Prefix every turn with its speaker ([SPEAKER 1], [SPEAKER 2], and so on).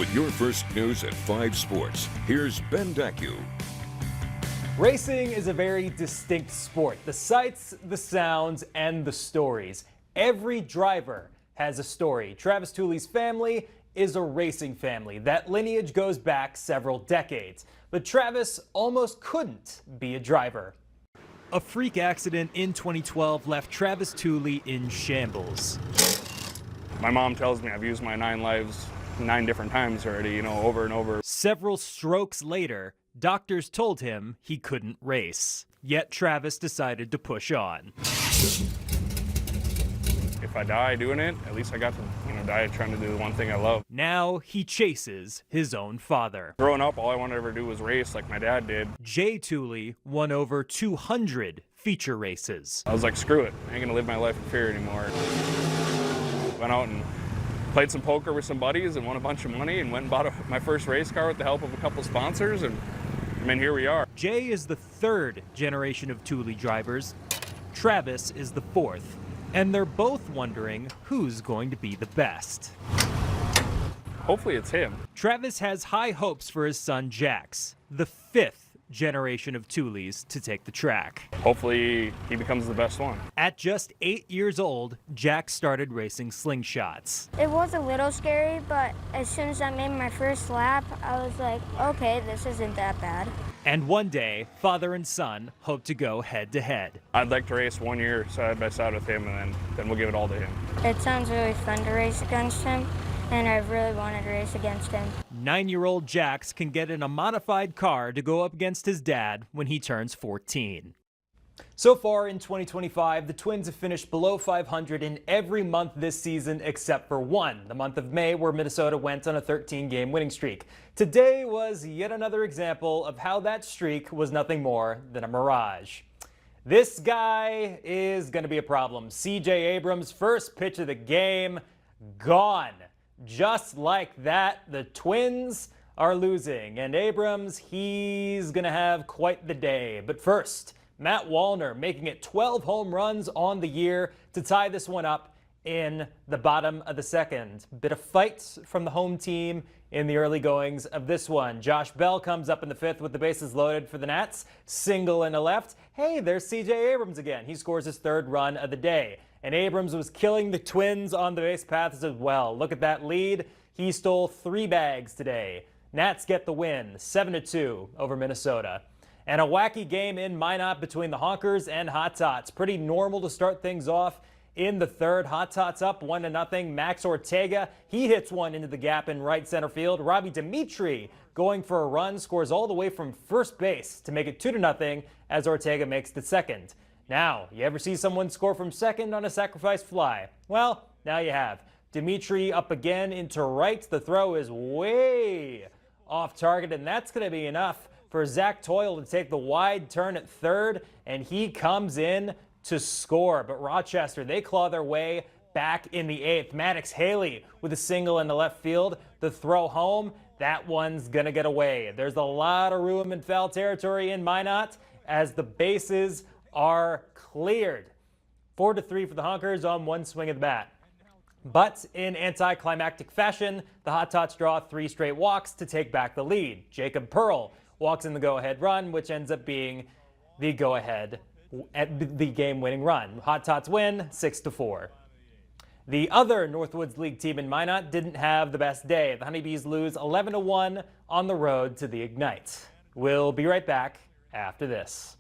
[SPEAKER 1] With your first news at 5 Sports, here's Ben Dacu.
[SPEAKER 2] Racing is a very distinct sport. The sights, the sounds, and the stories. Every driver has a story. Travis Tuley's family is a racing family. That lineage goes back several decades. But Travis almost couldn't be a driver. A freak accident in 2012 left Travis Tuley in shambles.
[SPEAKER 3] My mom tells me I've used my 9 lives 9 different times already, over and over.
[SPEAKER 2] Several strokes later, doctors told him he couldn't race. Yet Travis decided to push on.
[SPEAKER 3] If I die doing it, at least I got to, die trying to do the one thing I love.
[SPEAKER 2] Now he chases his own father.
[SPEAKER 3] Growing up, all I wanted to ever do was race like my dad did.
[SPEAKER 2] Jay Tuley won over 200 feature races.
[SPEAKER 3] I was like, screw it. I ain't gonna live my life in fear anymore. Went out and played some poker with some buddies and won a bunch of money and went and bought my first race car with the help of a couple sponsors, and here we are.
[SPEAKER 2] Jay is the 3rd generation of Tuley drivers. Travis is the 4th. And they're both wondering who's going to be the best.
[SPEAKER 3] Hopefully it's him.
[SPEAKER 2] Travis has high hopes for his son Jax, the 5th generation of Tuleys to take the track.
[SPEAKER 3] Hopefully he becomes the best one.
[SPEAKER 2] At just 8 years old, Jax started racing slingshots.
[SPEAKER 4] It was a little scary, but as soon as I made my first lap, I was like, okay, this isn't that bad.
[SPEAKER 2] And one day, father and son hope to go head-to-head.
[SPEAKER 3] I'd like to race 1 year side by side with him, and then we'll give it all to him.
[SPEAKER 4] It sounds really fun to race against him, and I really wanted to race against him.
[SPEAKER 2] 9-year-old Jax can get in a modified car to go up against his dad when he turns 14. So far in 2025, the Twins have finished below 500 in every month this season except for one, the month of May, where Minnesota went on a 13-game winning streak. Today was yet another example of how that streak was nothing more than a mirage. This guy is going to be a problem. CJ Abrams' first pitch of the game, gone. Just like that, the Twins are losing, and Abrams, he's going to have quite the day. But first, Matt Wallner making it 12 home runs on the year to tie this one up in the bottom of the second. Bit of fight from the home team in the early goings of this one. Josh Bell comes up in the 5th with the bases loaded for the Nats. Single in the left. Hey, there's CJ Abrams again. He scores his 3rd run of the day. And Abrams was killing the Twins on the base paths as well. Look at that lead. He stole 3 bags today. Nats get the win, 7-2 over Minnesota. And a wacky game in Minot between the Honkers and Hot Tots. Pretty normal to start things off in the 3rd. Hot Tots up 1-0. Max Ortega, he hits one into the gap in right center field. Robbie Dimitri going for a run, scores all the way from first base to make it 2-0 as Ortega makes the 2nd. Now, you ever see someone score from second on a sacrifice fly? Well, now you have. Dimitri up again into right. The throw is way off target, and that's going to be enough for Zach Toyle to take the wide turn at 3rd, and he comes in to score. But Rochester, they claw their way back in the 8th. Maddox Haley with a single in the left field. The throw home, that one's going to get away. There's a lot of room in foul territory in Minot as the bases are cleared. 4-3 for the Honkers on one swing of the bat. But in anticlimactic fashion, the Hot Tots draw 3 straight walks to take back the lead. Jacob Pearl walks in the go-ahead run, which ends up being the go-ahead at the game-winning run. Hot Tots win 6-4. The other Northwoods League team in Minot didn't have the best day. The Honeybees lose 11-1 on the road to the Ignite. We'll be right back after this.